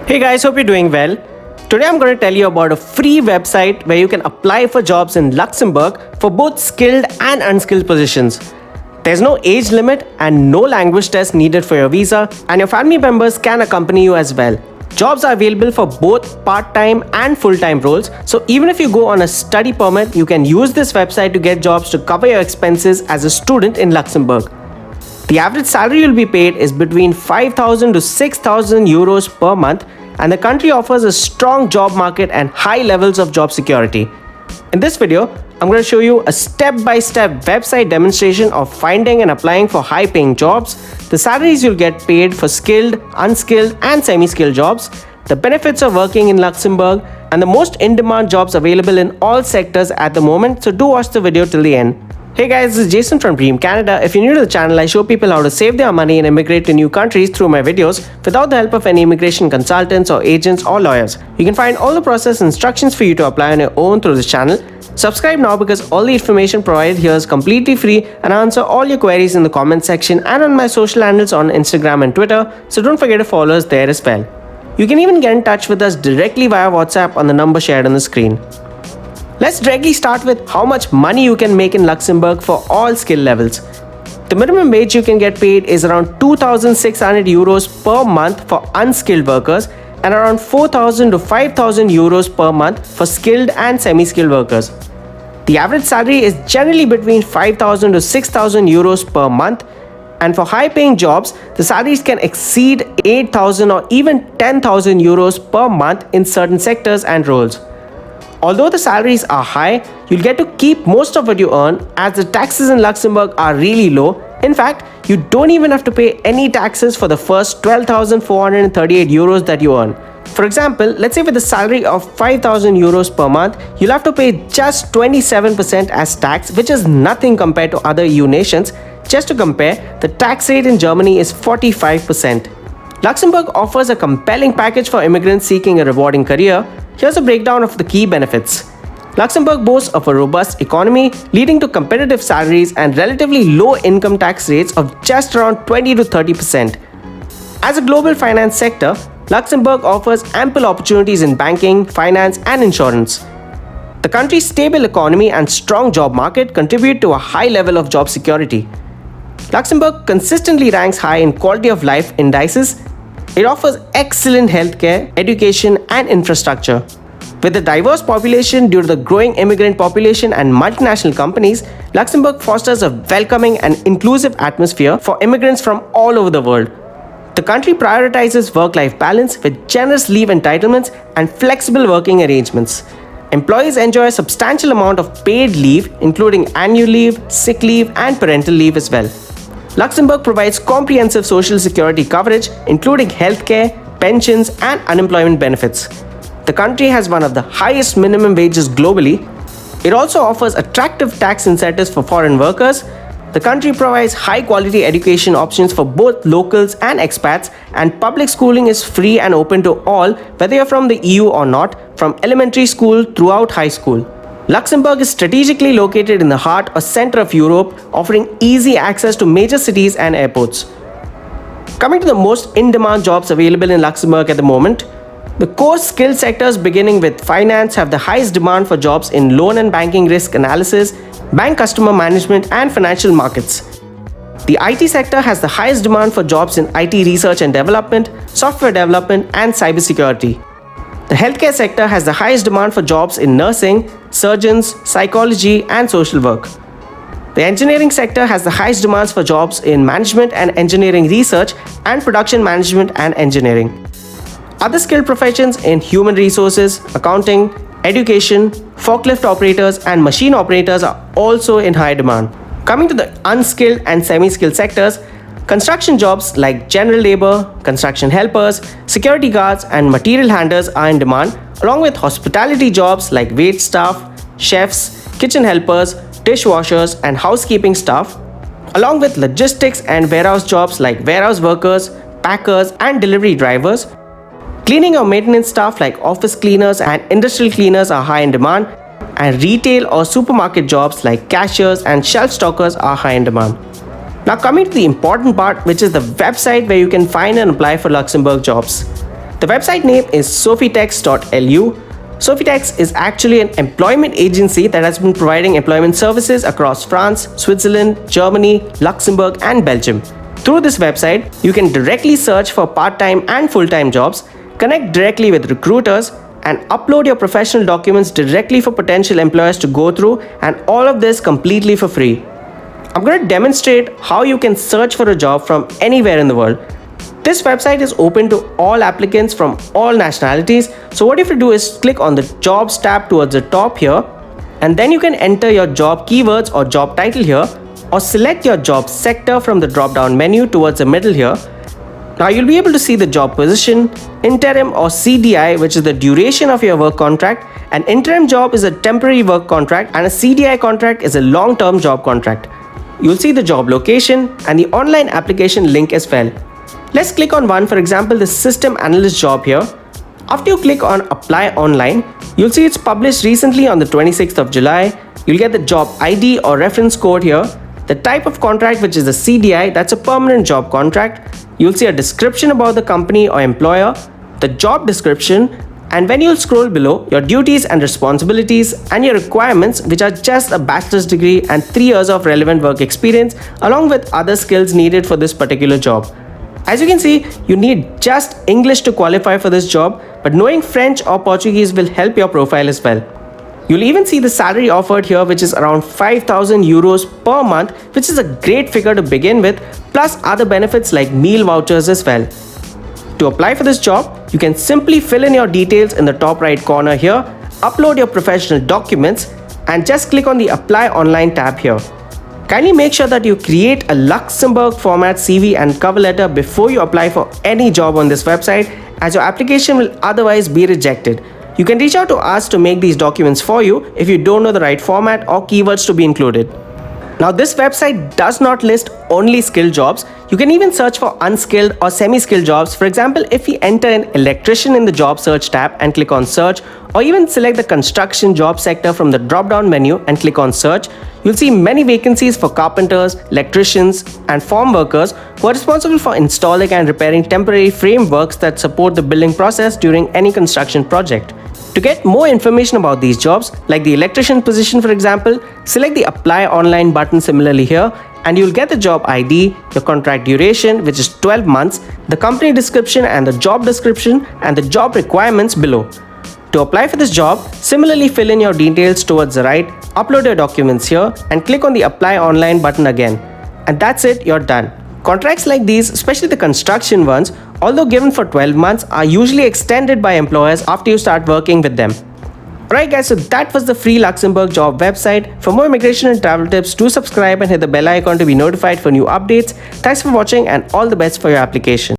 Hey guys, hope you're doing well. Today I'm going to tell you about a free website where you can apply for jobs in Luxembourg for both skilled and unskilled positions. There's no age limit and no language test needed for your visa, and your family members can accompany you as well. Jobs are available for both part-time and full-time roles, so even if you go on a study permit, you can use this website to get jobs to cover your expenses as a student in Luxembourg. The average salary you'll be paid is between 5,000 to 6,000 euros per month, and the country offers a strong job market and high levels of job security. In this video, I'm going to show you a step-by-step website demonstration of finding and applying for high-paying jobs, the salaries you'll get paid for skilled, unskilled, and semi-skilled jobs, the benefits of working in Luxembourg, and the most in-demand jobs available in all sectors at the moment, so do watch the video till the end. Hey guys, this is Jason from Dream Canada. If you're new to the channel, I show people how to save their money and immigrate to new countries through my videos without the help of any immigration consultants or agents or lawyers. You can find all the process instructions for you to apply on your own through this channel. Subscribe now because all the information provided here is completely free, and I answer all your queries in the comment section and on my social handles on Instagram and Twitter, so don't forget to follow us there as well. You can even get in touch with us directly via WhatsApp on the number shared on the screen. Let's directly start with how much money you can make in Luxembourg for all skill levels. The minimum wage you can get paid is around 2,600 euros per month for unskilled workers and around 4,000 to 5,000 euros per month for skilled and semi-skilled workers. The average salary is generally between 5,000 to 6,000 euros per month, and for high-paying jobs, the salaries can exceed 8,000 or even 10,000 euros per month in certain sectors and roles. Although the salaries are high, you'll get to keep most of what you earn as the taxes in Luxembourg are really low. In fact, you don't even have to pay any taxes for the first 12,438 euros that you earn. For example, let's say with a salary of 5,000 euros per month, you'll have to pay just 27% as tax, which is nothing compared to other EU nations. Just to compare, the tax rate in Germany is 45%. Luxembourg offers a compelling package for immigrants seeking a rewarding career. Here's a breakdown of the key benefits. Luxembourg boasts of a robust economy, leading to competitive salaries and relatively low income tax rates of just around 20 to 30%. As a global finance sector, Luxembourg offers ample opportunities in banking, finance, and insurance. The country's stable economy and strong job market contribute to a high level of job security. Luxembourg consistently ranks high in quality of life indices. It offers excellent healthcare, education, and infrastructure. With a diverse population due to the growing immigrant population and multinational companies, Luxembourg fosters a welcoming and inclusive atmosphere for immigrants from all over the world. The country prioritizes work-life balance with generous leave entitlements and flexible working arrangements. Employees enjoy a substantial amount of paid leave, including annual leave, sick leave, and parental leave as well. Luxembourg provides comprehensive social security coverage, including healthcare, pensions, and unemployment benefits. The country has one of the highest minimum wages globally. It also offers attractive tax incentives for foreign workers. The country provides high-quality education options for both locals and expats, and public schooling is free and open to all, whether you're from the EU or not, from elementary school throughout high school. Luxembourg is strategically located in the heart or center of Europe, offering easy access to major cities and airports. Coming to the most in-demand jobs available in Luxembourg at the moment, the core skill sectors beginning with finance have the highest demand for jobs in loan and banking risk analysis, bank customer management, and financial markets. The IT sector has the highest demand for jobs in IT research and development, software development, and cybersecurity. The healthcare sector has the highest demand for jobs in nursing, surgeons, psychology, and social work. The engineering sector has the highest demands for jobs in management and engineering research and production management and engineering. Other skilled professions in human resources, accounting, education, forklift operators, and machine operators are also in high demand. Coming to the unskilled and semi-skilled sectors, construction jobs like general labor, construction helpers, security guards, and material handlers are in demand, along with hospitality jobs like wait staff, chefs, kitchen helpers, dishwashers, and housekeeping staff, along with logistics and warehouse jobs like warehouse workers, packers, and delivery drivers. Cleaning or maintenance staff like office cleaners and industrial cleaners are high in demand, and retail or supermarket jobs like cashiers and shelf stockers are high in demand. Now coming to the important part, which is the website where you can find and apply for Luxembourg jobs. The website name is sofitex.lu. Sofitex is actually an employment agency that has been providing employment services across France, Switzerland, Germany, Luxembourg, and Belgium. Through this website, you can directly search for part-time and full-time jobs, connect directly with recruiters, and upload your professional documents directly for potential employers to go through, and all of this completely for free. I'm going to demonstrate how you can search for a job from anywhere in the world. This website is open to all applicants from all nationalities. So what you have to do is click on the Jobs tab towards the top here, and then you can enter your job keywords or job title here, or select your job sector from the drop-down menu towards the middle here. Now you'll be able to see the job position, interim or CDI, which is the duration of your work contract. An interim job is a temporary work contract, and a CDI contract is a long-term job contract. You'll see the job location and the online application link as well. Let's click on one, for example, the system analyst job here. After you click on apply online, you'll see it's published recently on the 26th of July. You'll get the job ID or reference code here, the type of contract, which is a CDI, that's a permanent job contract. You'll see a description about the company or employer, the job description, and when you'll scroll below, your duties and responsibilities and your requirements, which are just a bachelor's degree and 3 years of relevant work experience, along with other skills needed for this particular job. As you can see, you need just English to qualify for this job, but knowing French or Portuguese will help your profile as well. You'll even see the salary offered here, which is around 5,000 euros per month, which is a great figure to begin with, plus other benefits like meal vouchers as well. To apply for this job, you can simply fill in your details in the top right corner here, upload your professional documents, and just click on the Apply Online tab here. Kindly make sure that you create a Luxembourg format CV and cover letter before you apply for any job on this website, as your application will otherwise be rejected. You can reach out to us to make these documents for you if you don't know the right format or keywords to be included. Now, this website does not list only skilled jobs. You can even search for unskilled or semi-skilled jobs. For example, if we enter an electrician in the job search tab and click on search, or even select the construction job sector from the drop-down menu and click on search, you'll see many vacancies for carpenters, electricians, and farm workers who are responsible for installing and repairing temporary frameworks that support the building process during any construction project. To get more information about these jobs, like the electrician position for example, select the Apply Online button similarly here, and you'll get the job ID, your contract duration, which is 12 months, the company description and the job description, and the job requirements below. To apply for this job, similarly fill in your details towards the right, upload your documents here, and click on the Apply Online button again. And that's it, you're done. Contracts like these, especially the construction ones, although given for 12 months, are usually extended by employers after you start working with them. Alright guys, so that was the free Luxembourg job website. For more immigration and travel tips, do subscribe and hit the bell icon to be notified for new updates. Thanks for watching and all the best for your application.